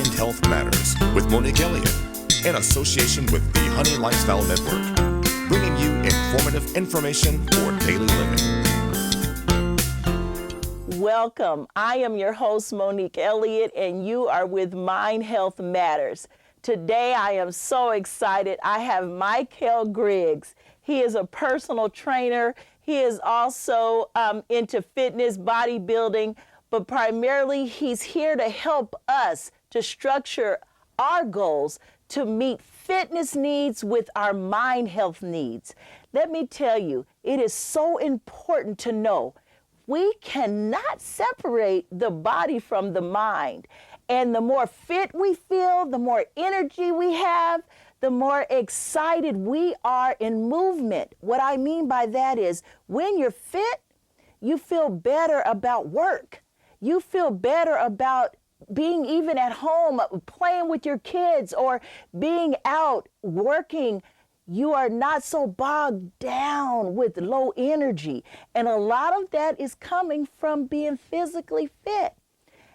Mind Health Matters with Monique Elliott, in association with the Honey Lifestyle Network, bringing you informative information for daily living. Welcome. I am your host, Monique Elliott, and you are with Mind Health Matters. Today, I am so excited. I have Michael Griggs. He is a personal trainer. He is also into fitness, bodybuilding, but primarily he's here to help us to structure our goals to meet fitness needs with our mind health needs. Let me tell you, it is so important to know we cannot separate the body from the mind. And the more fit we feel, the more energy we have, the more excited we are in movement. What I mean by that is when you're fit, you feel better about work. You feel better about being even at home, playing with your kids, or being out working. You are not so bogged down with low energy. And a lot of that is coming from being physically fit.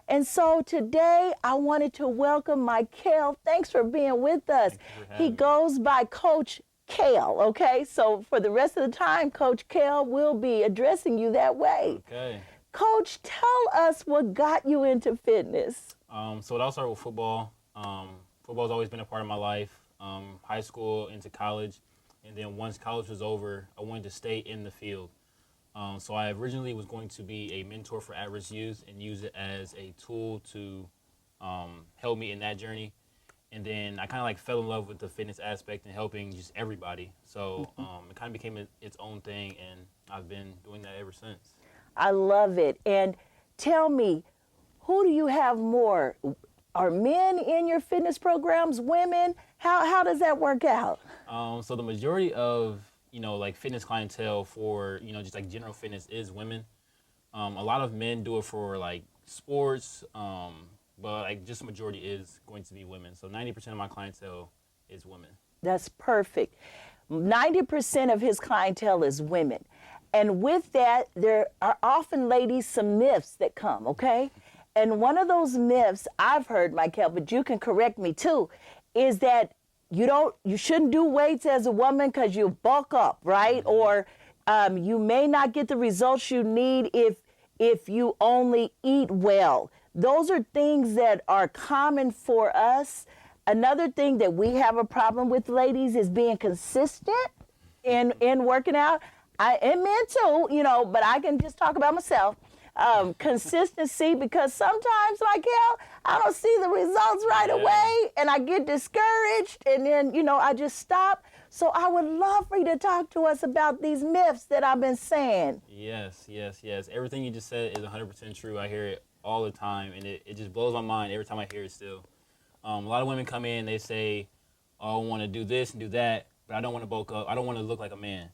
And so today I wanted to welcome Michael. Thanks for being with us. He goes by Coach Kale, okay? So for the rest of the time, Coach Kale will be addressing you that way. Okay. Coach, tell us what got you into fitness. So it all started with football. Football's always been a part of my life. High school into college, and then once college was over, I wanted to stay in the field. So I originally was going to be a mentor for at-risk youth and use it as a tool to help me in that journey. And then I kind of like fell in love with the fitness aspect and helping just everybody. So it kind of became its own thing, and I've been doing that ever since. I love it. And tell me, who do you have more? Are men in your fitness programs, women? How does that work out? So the majority of, like fitness clientele for, just like general fitness is women. A lot of men do it for like sports, but like just the majority is going to be women. So 90% of my clientele is women. That's perfect. 90% of his clientele is women. And with that, there are often, ladies, some myths that come, okay? And one of those myths I've heard, Michael, but you can correct me too, is that you shouldn't do weights as a woman because you bulk up, right? Or you may not get the results you need if you only eat well. Those are things that are common for us. Another thing that we have a problem with, ladies, is being consistent in working out. And men too, but I can just talk about myself. Consistency, because sometimes, Michael, I don't see the results right away, and I get discouraged, and then, I just stop. So I would love for you to talk to us about these myths that I've been saying. Yes. Everything you just said is 100% true. I hear it all the time, and it just blows my mind every time I hear it still. A lot of women come in, they say, oh, I want to do this and do that, but I don't want to bulk up. I don't want to look like a man.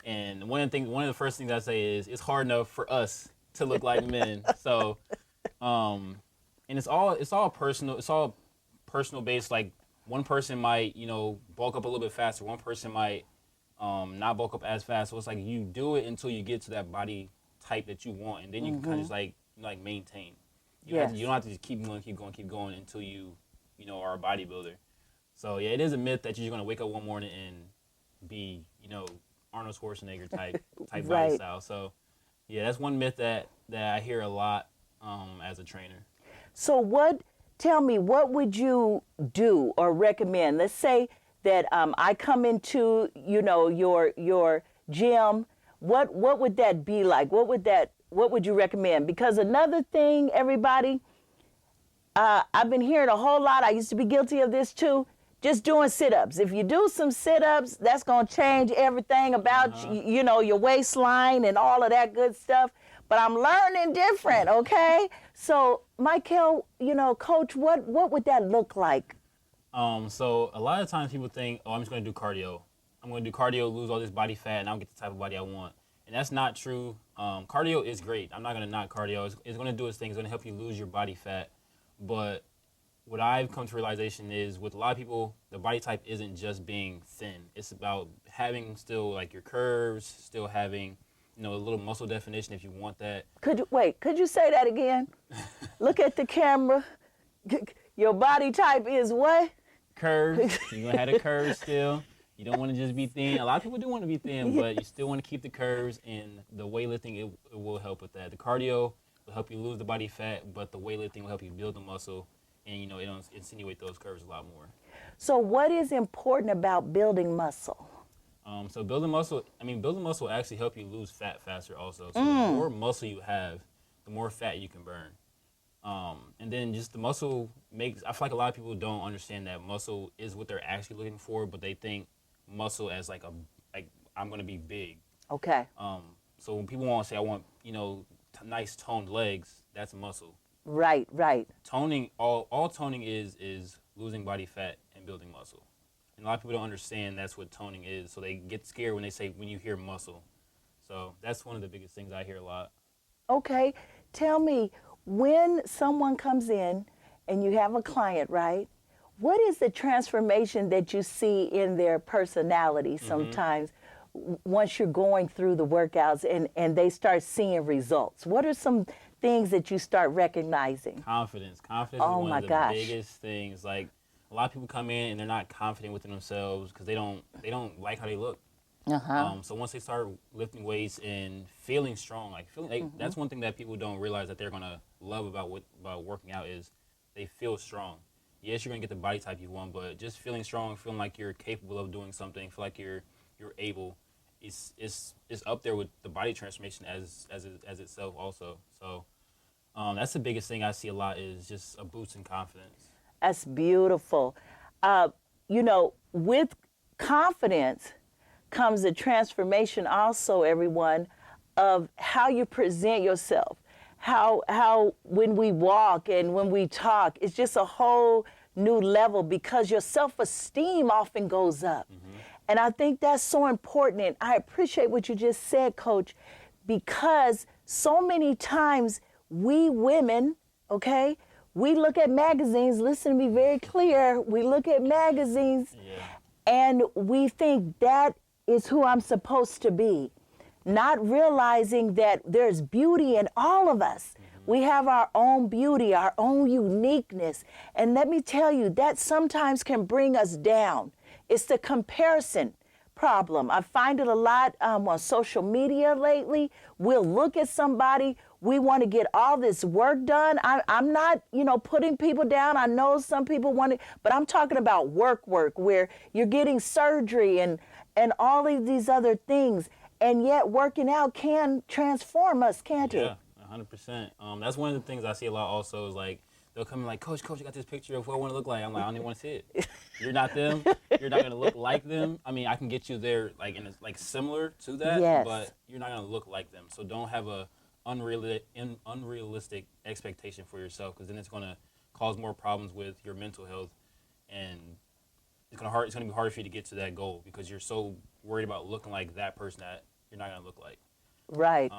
And one of the first things I say is it's hard enough for us to look like men. So, and it's all personal. It's all personal based. Like one person might, bulk up a little bit faster. One person might not bulk up as fast. So it's like you do it until you get to that body type that you want, and then you can kind of just like maintain. You don't have to just keep going until you are a bodybuilder. So yeah, it is a myth that you're just gonna wake up one morning and be, Arnold Schwarzenegger type Right. body style. So yeah, that's one myth that I hear a lot as a trainer. So tell me, what would you do or recommend? Let's say that I come into, your gym. What would that be like? What would you recommend? Because another thing, everybody, I've been hearing a whole lot. I used to be guilty of this too. Just doing sit-ups. If you do some sit-ups, that's going to change everything about, your waistline and all of that good stuff. But I'm learning different, okay? So, Michael, Coach, what would that look like? So a lot of times people think, oh, I'm just going to do cardio. I'm going to do cardio, lose all this body fat, and I'll get the type of body I want. And that's not true. Cardio is great. I'm not going to knock cardio. It's going to do its thing. It's going to help you lose your body fat. But what I've come to realization is with a lot of people, the body type isn't just being thin. It's about having still like your curves, still having, a little muscle definition if you want that. Could you say that again? Look at the camera. Your body type is what? Curves. You're gonna have the curves still. You don't want to just be thin. A lot of people do want to be thin, but you still want to keep the curves, and the weightlifting, it will help with that. The cardio will help you lose the body fat, but the weightlifting will help you build the muscle, and you know, it'll insinuate those curves a lot more. So what is important about building muscle? So building muscle will actually help you lose fat faster also. So the more muscle you have, the more fat you can burn. And then just the muscle makes, I feel like a lot of people don't understand that muscle is what they're actually looking for, but they think muscle as like I'm going to be big. Okay. So when people want to say, I want, nice toned legs, that's muscle. Right. Toning, all toning is losing body fat and building muscle. And a lot of people don't understand that's what toning is. So they get scared when you hear muscle. So that's one of the biggest things I hear a lot. Okay. Tell me, when someone comes in and you have a client, right? What is the transformation that you see in their personality sometimes once you're going through the workouts and they start seeing results? What are some things that you start recognizing? Confidence is Oh one my of the gosh. biggest things. Like, a lot of people come in and they're not confident within themselves because they don't like how they look. So once they start lifting weights and feeling strong, that's one thing that people don't realize that they're gonna love about working out is they feel strong. Yes, you're gonna get the body type you want, but just feeling strong, feeling like you're capable of doing something, feel like you're able, is up there with the body transformation as itself also. So that's the biggest thing I see a lot is just a boost in confidence. That's beautiful. With confidence comes a transformation also, everyone, of how you present yourself. How when we walk and when we talk, it's just a whole new level because your self-esteem often goes up. And I think that's so important. And I appreciate what you just said, Coach, because so many times we women, okay, we look at magazines, listen to me very clear, we look at magazines and we think that is who I'm supposed to be, not realizing that there's beauty in all of us. We have our own beauty, our own uniqueness. And let me tell you, that sometimes can bring us down. It's the comparison problem. I find it a lot on social media lately. We'll look at somebody, we want to get all this work done. I'm not, putting people down. I know some people want it, but I'm talking about work where you're getting surgery and all of these other things. And yet working out can transform us, can't it? Yeah, 100%. That's one of the things I see a lot also is like, they'll come in like, Coach, you got this picture of what I want to look like. I'm like, I don't even want to see it. You're not them. You're not going to look like them. I mean, I can get you there like similar to that, but you're not going to look like them. So don't have a unrealistic expectation for yourself because then it's going to cause more problems with your mental health, and it's going to be harder for you to get to that goal because you're so worried about looking like that person that you're not going to look like. Right.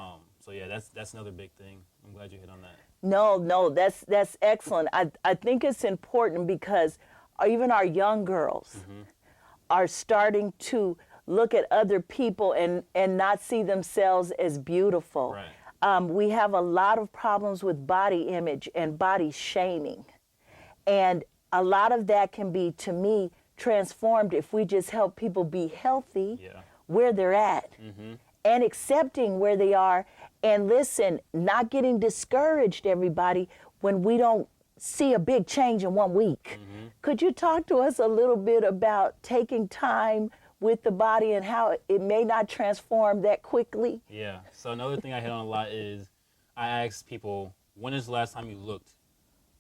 So yeah, that's another big thing. I'm glad you hit on that. No, that's excellent. I think it's important because even our young girls are starting to look at other people and not see themselves as beautiful. Right. We have a lot of problems with body image and body shaming. And a lot of that can be, to me, transformed if we just help people be healthy where they're at and accepting where they are. And listen, not getting discouraged, everybody, when we don't see a big change in 1 week. Could you talk to us a little bit about taking time with the body and how it may not transform that quickly? Yeah. So another thing I hit on a lot is I ask people, when is the last time you looked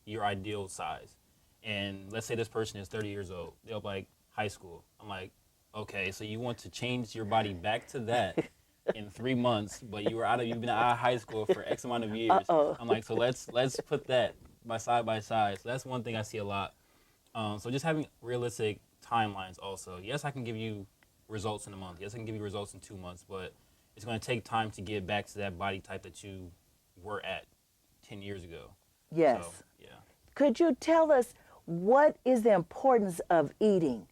your ideal size? And let's say this person is 30 years old. They'll be like, high school. I'm like, okay, so you want to change your body back to that in 3 months, but you've been out of high school for X amount of years. I'm like, so let's put that side by side. So that's one thing I see a lot. So just having realistic timelines also. Yes, I can give you results in a month. Yes, I can give you results in 2 months, but it's going to take time to get back to that body type that you were at 10 years ago. Yes. So, yeah. Could you tell us what is the importance of eating?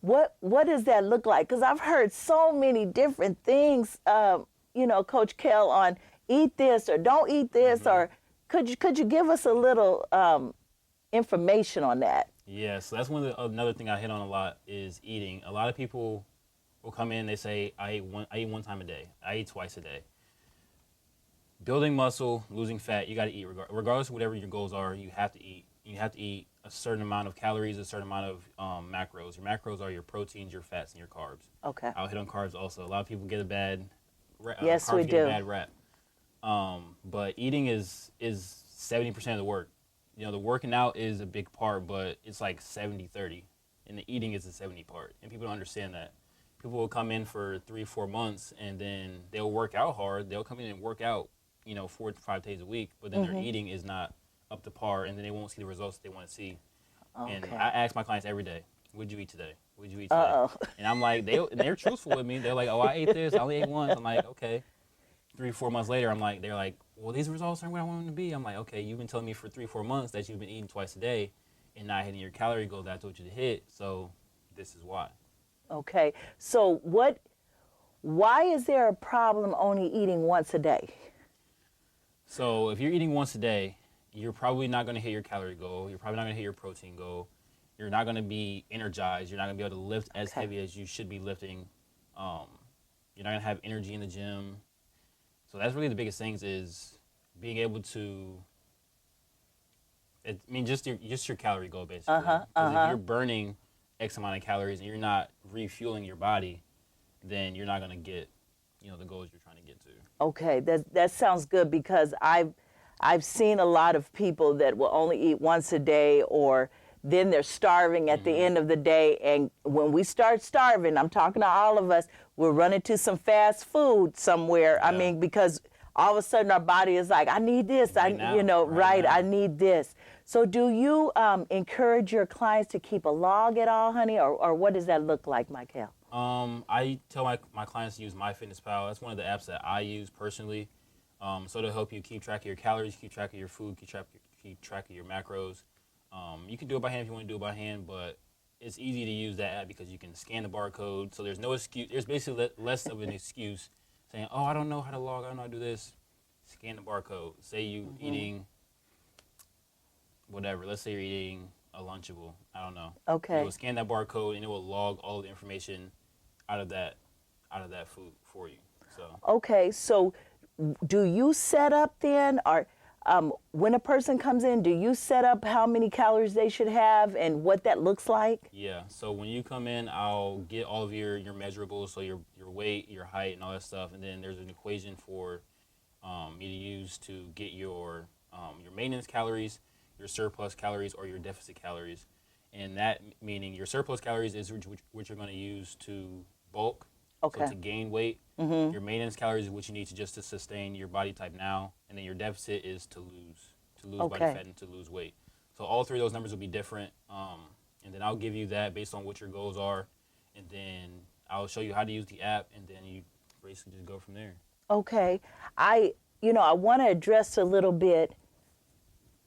What does that look like? Because I've heard so many different things, Coach Kell, on eat this or don't eat this, or could you give us a little information on that. Yeah, so that's another thing I hit on a lot is eating. A lot of people will come in, they say, I eat one time a day. I eat twice a day. Building muscle, losing fat, you got to eat. Regardless of whatever your goals are, you have to eat. You have to eat a certain amount of calories, a certain amount of macros. Your macros are your proteins, your fats, and your carbs. Okay. I'll hit on carbs also. A lot of people get a bad Yes, carbs we get do. a bad rap. But eating is 70% of the work. You know, the working out is a big part, but it's like 70-30. And the eating is the 70 part. And people don't understand that. People will come in for 3-4 months and then they'll work out hard. They'll come in and work out, 4 to 5 days a week, but then their eating is not up to par, and then they won't see the results they want to see. Okay. And I ask my clients every day, what'd you eat today? What'd you eat today? Uh-oh. And I'm like, they're truthful with me. They're like, oh, I ate this. I only ate once. I'm like, okay. 3-4 months later, they're like, well, these results aren't what I want them to be. I'm like, okay, you've been telling me for 3-4 months that you've been eating twice a day and not hitting your calorie goal that I told you to hit. So this is why. Okay. So why is there a problem only eating once a day? So if you're eating once a day, you're probably not going to hit your calorie goal. You're probably not going to hit your protein goal. You're not going to be energized. You're not going to be able to lift as heavy as you should be lifting. You're not going to have energy in the gym. So that's really the biggest things is being able to, just your calorie goal basically. Because if you're burning X amount of calories and you're not refueling your body, then you're not going to get, the goals you're trying to get to. Okay, that sounds good because I've seen a lot of people that will only eat once a day, or then they're starving at the end of the day. And when we start starving, I'm talking to all of us, we're running to some fast food somewhere. Yeah. I mean, because all of a sudden our body is like, I need this. Right now. I need this. So do you encourage your clients to keep a log at all, honey, or what does that look like, Michael? I tell my clients to use MyFitnessPal. That's one of the apps that I use personally. So to help you keep track of your calories, keep track of your food, keep track of your macros. You can do it by hand if you want to do it by hand, but it's easy to use that app because you can scan the barcode. So there's no excuse. There's basically less of an excuse saying, oh, I don't know how to log. I don't know how to do this. Scan the barcode. Say you eating whatever. Let's say you're eating a Lunchable. I don't know. Okay. It will scan that barcode and it will log all the information out of that food for you. So. Okay, so do you set up then, or when a person comes in, do you set up how many calories they should have and what that looks like? Yeah, so when you come in, I'll get all of your measurables, so your weight, your height, and all that stuff, and then there's an equation for me to use to get your maintenance calories, your surplus calories, or your deficit calories. And that meaning your surplus calories is which you're going to use to bulk, Okay. so to gain weight. Your maintenance calories is what you need to just to sustain your body type now, and then your deficit is to lose body Okay. fat and to lose weight. So all three of those numbers will be different, and then I'll give you that based on what your goals are, and then I'll show you how to use the app, and then you basically just go from there. Okay, I want to address a little bit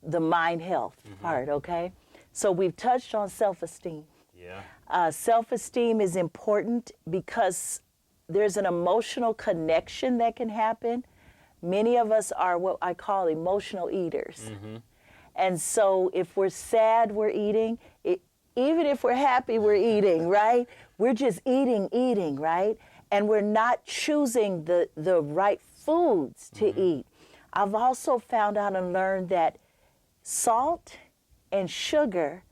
the mind health part, okay? So we've touched on self-esteem. Yeah. Self-esteem is important because there's an emotional connection that can happen. Many of us are what I call emotional eaters. And so if we're sad, we're eating. Even if we're happy, we're eating, right? We're just eating, right? And we're not choosing the right foods to eat. I've also found out and learned that salt and sugar,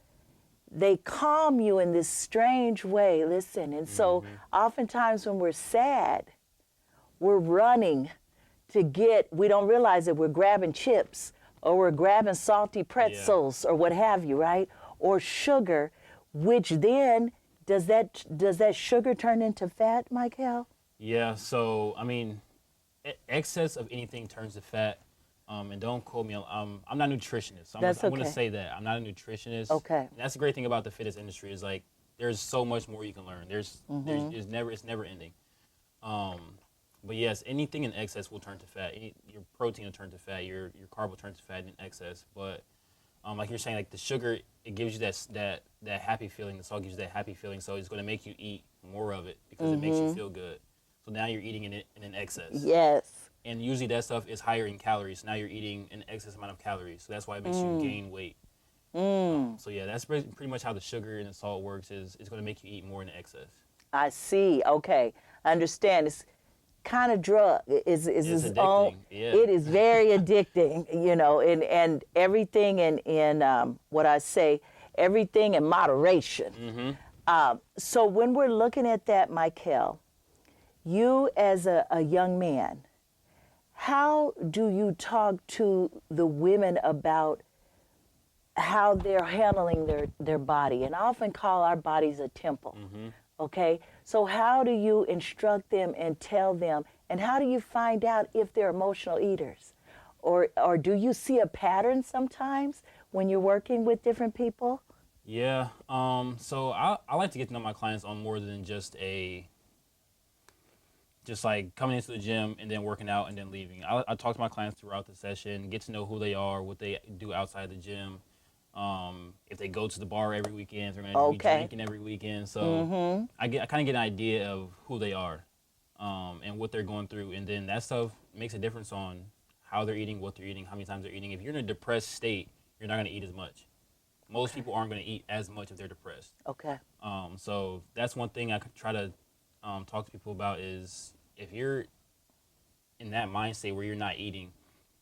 they calm you in this strange way. Listen, and so oftentimes when we're sad, we're running we don't realize that we're grabbing chips or we're grabbing salty pretzels or what have you, right? Or sugar, which then, does that sugar turn into fat, Michael? Yeah, so, excess of anything turns to fat. And don't quote me, I'm not a nutritionist. So I'm going to say that. I'm not a nutritionist. Okay. And that's the great thing about the fitness industry is like there's so much more you can learn. It's never ending. But yes, anything in excess will turn to fat. Your protein will turn to fat. Your carb will turn to fat in excess. But like you're saying, like the sugar, it gives you that happy feeling. The salt gives you that happy feeling. So it's going to make you eat more of it because it makes you feel good. So now you're eating it in an excess. Yes. And usually that stuff is higher in calories. So now you're eating an excess amount of calories. So that's why it makes you gain weight. So yeah, that's pretty much how the sugar and the salt works. Is it's going to make you eat more in excess. I see. Okay. I understand. It's kind of drug. It's its own. addicting, yeah. It is very addicting, you know, and everything in what I say, everything in moderation. So when we're looking at that, Michael, you as a young man, how do you talk to the women about how they're handling their body? And I often call our bodies a temple. Okay, so how do you instruct them and tell them, and how do you find out if they're emotional eaters? Or do you see a pattern sometimes when you're working with different people? Yeah. So I like to get to know my clients on more than just like coming into the gym and then working out and then leaving. I talk to my clients throughout the session, get to know who they are, what they do outside the gym. If they go to the bar every weekend, if they're going to be drinking every weekend. So I kind of get an idea of who they are and what they're going through. And then that stuff makes a difference on how they're eating, what they're eating, how many times they're eating. If you're in a depressed state, you're not going to eat as much. Most people aren't going to eat as much if they're depressed. Okay. So that's one thing I could try to talk to people about is if you're in that mindset where you're not eating,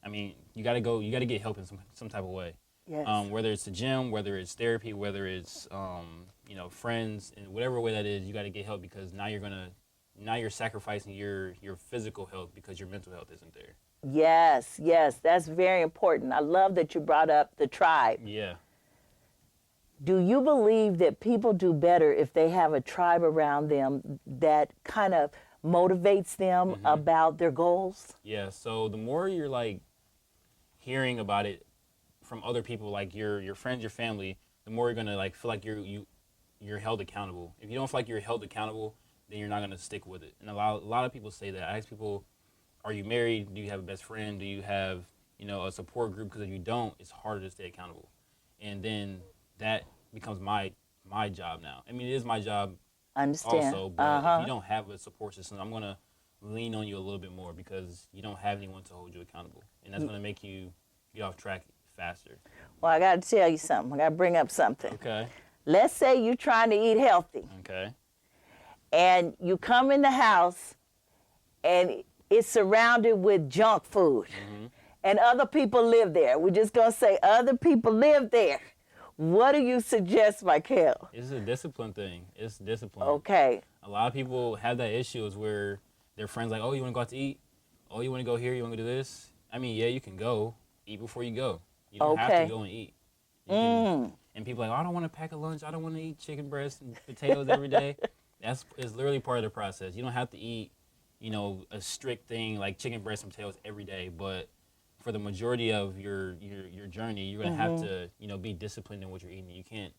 I mean, you got to get help in some type of way. Yes. Whether it's the gym, whether it's therapy, whether it's friends, in whatever way that is, you got to get help because now you're sacrificing your physical health because your mental health isn't there. Yes, that's very important. I love that you brought up the tribe. Yeah. Do you believe that people do better if they have a tribe around them that kind of motivates them about their goals? Yeah. So the more you're like hearing about it from other people, like your friends, your family, the more you're gonna like feel like you're held accountable. If you don't feel like you're held accountable, then you're not gonna stick with it. And a lot of people say that. I ask people, are you married? Do you have a best friend? Do you have a support group? Because if you don't, it's harder to stay accountable. And then that becomes my job now. I mean, it is my job Understand. also, but if you don't have a support system, I'm gonna lean on you a little bit more because you don't have anyone to hold you accountable, and that's gonna make you get off track faster. Well, I got to tell you something. I got to bring up something. Okay. Let's say you're trying to eat healthy. Okay. And you come in the house and it's surrounded with junk food. And other people live there. We're just going to say other people live there. What do you suggest, Michael? It's a discipline thing. It's discipline. Okay. A lot of people have that issue is where their friends like, oh, you want to go out to eat? Oh, you want to go here? You want to do this? I mean, yeah, you can go. Eat before you go. You don't have to go and eat. And people are like, oh, I don't want to pack a lunch. I don't want to eat chicken breast and potatoes every day. It's literally part of the process. You don't have to eat, a strict thing like chicken breast and potatoes every day. But for the majority of your journey, you're going to have to, be disciplined in what you're eating. You can't,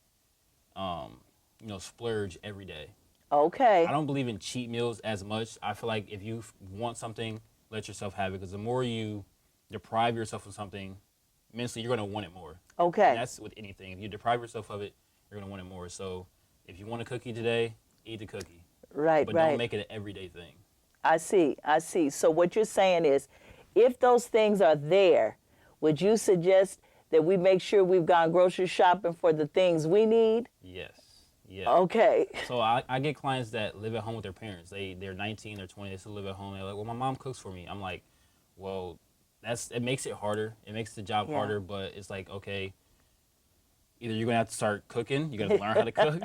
splurge every day. Okay. I don't believe in cheat meals as much. I feel like if you want something, let yourself have it. Because the more you deprive yourself of something, mentally, you're going to want it more. Okay. And that's with anything. If you deprive yourself of it, you're going to want it more. So if you want a cookie today, eat the cookie. Right, but right. don't make it an everyday thing. I see. So what you're saying is, if those things are there, would you suggest that we make sure we've gone grocery shopping for the things we need? Yes. Yeah. Okay. So I get clients that live at home with their parents. They're 19, they're 20, they still live at home. They're like, well, my mom cooks for me. I'm like, well, it makes it harder. It makes the job harder, but it's like, okay, either you're going to have to start cooking, you're going to learn how to cook,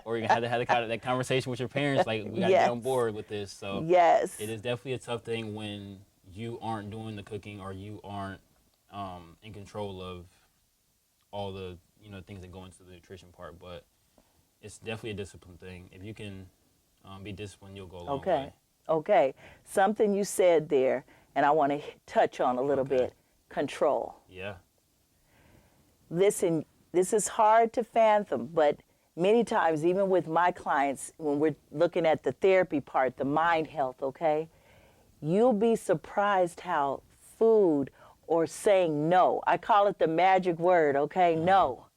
or you're going to have that conversation with your parents, like, we got to get on board with this. So yes, it is definitely a tough thing when you aren't doing the cooking or you aren't in control of all the, things that go into the nutrition part, but it's definitely a discipline thing. If you can be disciplined, you'll go a long way. Okay. Something you said there, and I want to touch on a little bit, control. Yeah. Listen, this is hard to fathom, but many times, even with my clients, when we're looking at the therapy part, the mind health, okay, you'll be surprised how food or saying no, I call it the magic word, okay, no.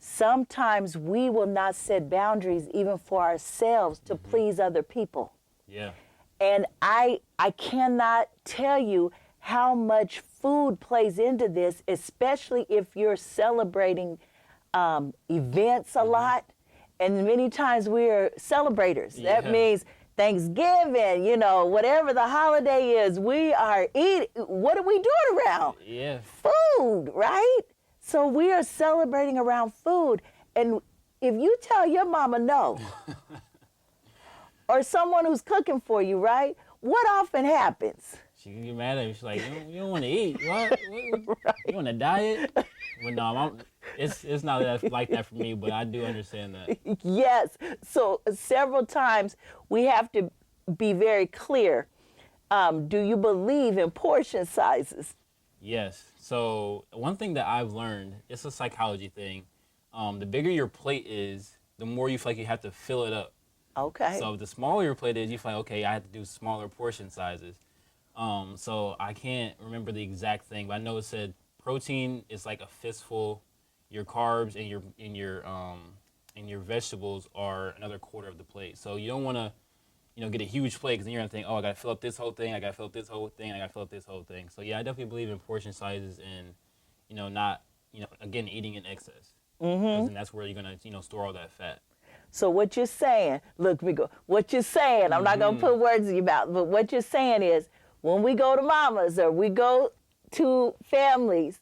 Sometimes we will not set boundaries even for ourselves to please other people. Yeah. And I cannot tell you how much food plays into this, especially if you're celebrating events a lot. And many times we're celebrators. That Yeah. means Thanksgiving, you know, whatever the holiday is, we are eating. What are we doing around? Yeah. Food, right? So we are celebrating around food. And if you tell your mama no, or someone who's cooking for you, right? What often happens? She can get mad at me. She's like, you don't want to eat. What? You on a diet? Well, no, it's not like that for me, but I do understand that. Yes. So several times we have to be very clear. Do you believe in portion sizes? Yes. So one thing that I've learned, it's a psychology thing. The bigger your plate is, the more you feel like you have to fill it up. Okay. So the smaller your plate is, you feel like, okay, I have to do smaller portion sizes. So I can't remember the exact thing, but I know it said protein is like a fistful. Your carbs and your vegetables are another quarter of the plate. So you don't want to, get a huge plate because then you're gonna think, oh, I gotta fill up this whole thing, I gotta fill up this whole thing, I gotta fill up this whole thing. So yeah, I definitely believe in portion sizes and, not, again, eating in excess. Mm-hmm. And that's where you're gonna, store all that fat. So what you're saying, look, Rico, what you're saying, I'm not going to put words in your mouth, but what you're saying is when we go to mamas or we go to families,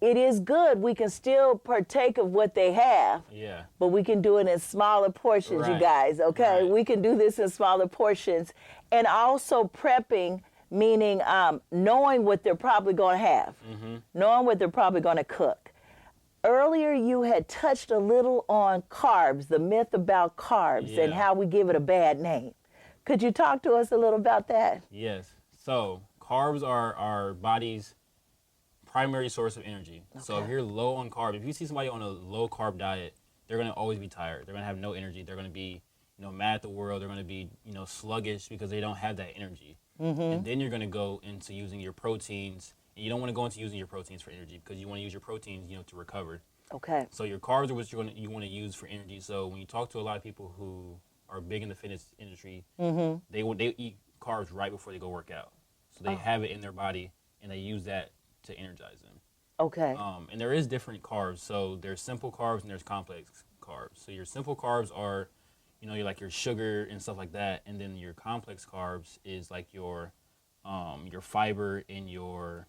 it is good. We can still partake of what they have, Yeah. but we can do it in smaller portions, you Right. guys, okay? Right. We can do this in smaller portions. And also prepping, meaning knowing what they're probably going to have, knowing what they're probably going to cook. Earlier, you had touched a little on carbs, the myth about carbs and Yeah. how we give it a bad name. Could you talk to us a little about that? Yes. So carbs are our body's primary source of energy. So if Okay. you're low on carb, if you see somebody on a low carb diet, they're gonna always be tired. They're gonna have no energy. They're gonna be, mad at the world. They're gonna be, sluggish because they don't have that energy. And then you're gonna go into using your proteins. And you don't want to go into using your proteins for energy because you want to use your proteins, to recover. Okay. So your carbs are what you want to use for energy. So when you talk to a lot of people who are big in the fitness industry, they eat carbs right before they go work out. So they have it in their body and they use that to energize them. Okay. And there is different carbs. So there's simple carbs and there's complex carbs. So your simple carbs are, you're like your sugar and stuff like that. And then your complex carbs is like your fiber and your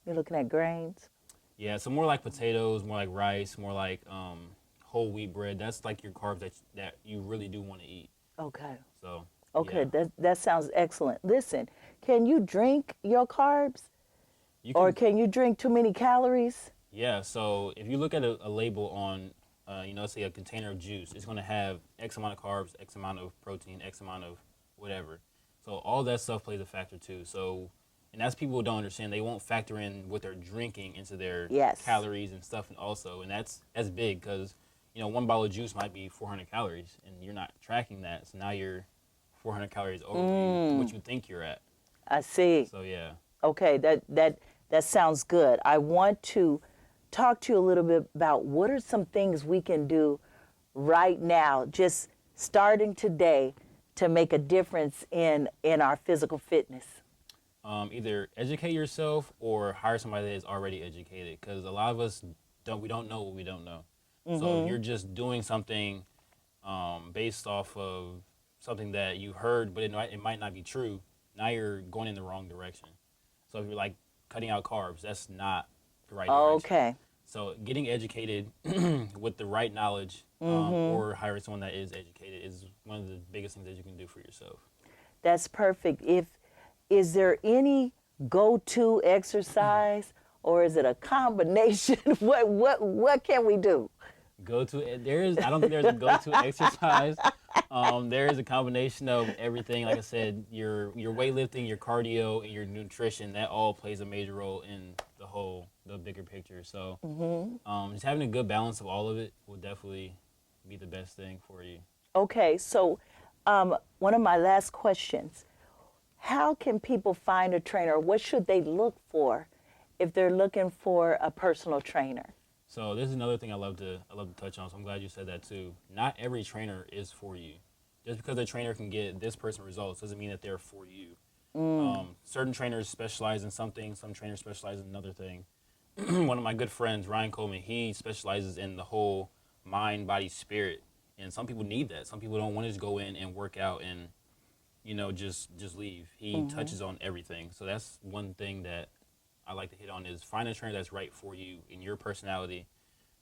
You're looking at grains? yeah, so more like potatoes, more like rice, more like whole wheat bread. That's like your carbs that you really do want to eat. Okay. So Okay, yeah. that sounds excellent. Listen, can you drink your carbs? You Or can you drink too many calories? Yeah, so if you look at a label on, let's say a container of juice, it's going to have X amount of carbs, X amount of protein, X amount of whatever. So all that stuff plays a factor too. So, and that's people who don't understand. They won't factor in what they're drinking into their Yes. calories and stuff also. And that's big because, one bottle of juice might be 400 calories and you're not tracking that. So now you're 400 calories over what you think you're at. I see. So yeah. Okay, that sounds good. I want to talk to you a little bit about what are some things we can do right now, just starting today, to make a difference in our physical fitness. Either educate yourself or hire somebody that is already educated, because a lot of us we don't know what we don't know. So if you're just doing something based off of something that you heard, but it might not be true, now you're going in the wrong direction. So if you're like cutting out carbs, that's not the right direction. Okay. So getting educated with the right knowledge or hiring someone that is educated is one of the biggest things that you can do for yourself. That's perfect. Is there any go-to exercise or is it a combination? What can we do? I don't think there's a go-to exercise. There is a combination of everything. Like I said, your weightlifting, your cardio, and your nutrition, that all plays a major role in the bigger picture. So just having a good balance of all of it will definitely be the best thing for you. Okay, so one of my last questions, how can people find a trainer? What should they look for if they're looking for a personal trainer? So this is another thing I love to touch on. So I'm glad you said that too. Not every trainer is for you. Just because a trainer can get this person results doesn't mean that they're for you. Certain trainers specialize in something, some trainers specialize in another thing. One of my good friends, Ryan Coleman, he specializes in the whole mind, body, spirit. And some people need that. Some people don't want to just go in and work out and, just leave. He touches on everything. So that's one thing that I like to hit on is find a trainer that's right for you in your personality.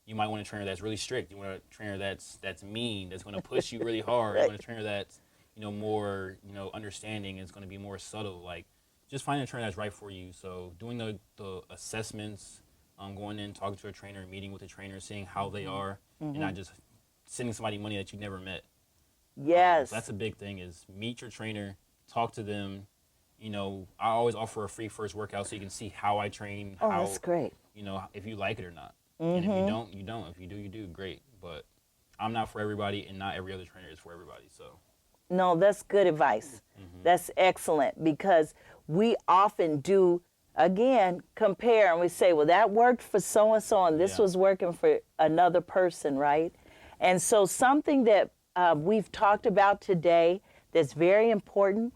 You might want a trainer that's really strict. You want a trainer that's mean, that's going to push you really hard. You want a trainer that's, more, understanding. It's going to be more subtle. Like, just find a trainer that's right for you. So doing the assessments, going in, talking to a trainer, meeting with a trainer, seeing how they are, and not just sending somebody money that you never met. Yes. So that's a big thing is meet your trainer, talk to them. I always offer a free first workout so you can see how I train. Oh, that's great. If you like it or not. And if you don't, you don't. If you do, you do. Great. But I'm not for everybody, and not every other trainer is for everybody. So. No, that's good advice. That's excellent because we often do, again, compare and we say, well, that worked for so-and-so and this was working for another person, right? And so something that we've talked about today that's very important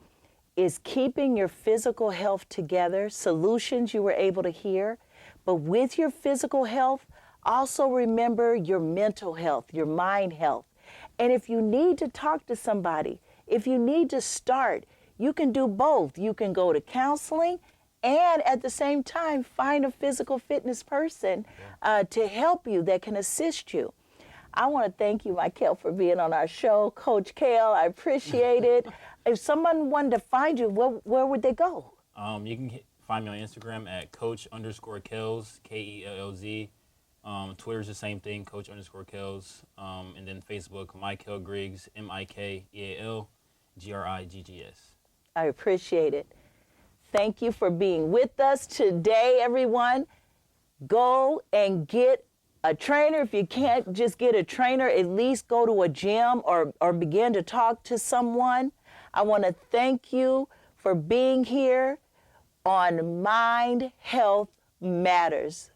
is keeping your physical health together, solutions you were able to hear. But with your physical health, also remember your mental health, your mind health. And if you need to talk to somebody, if you need to start, you can do both. You can go to counseling and at the same time find a physical fitness person to help you that can assist you. I want to thank you, Michael, for being on our show. Coach Kale, I appreciate it. If someone wanted to find you, where would they go? You can find me on Instagram at coach_Kells, K-E-L-L-Z. Twitter's the same thing, coach_Kells. And then Facebook, Michael Griggs, MIKEAL GRIGGS. I appreciate it. Thank you for being with us today, everyone. Go and get a trainer. If you can't just get a trainer, at least go to a gym or begin to talk to someone. I want to thank you for being here on Mind Health Matters.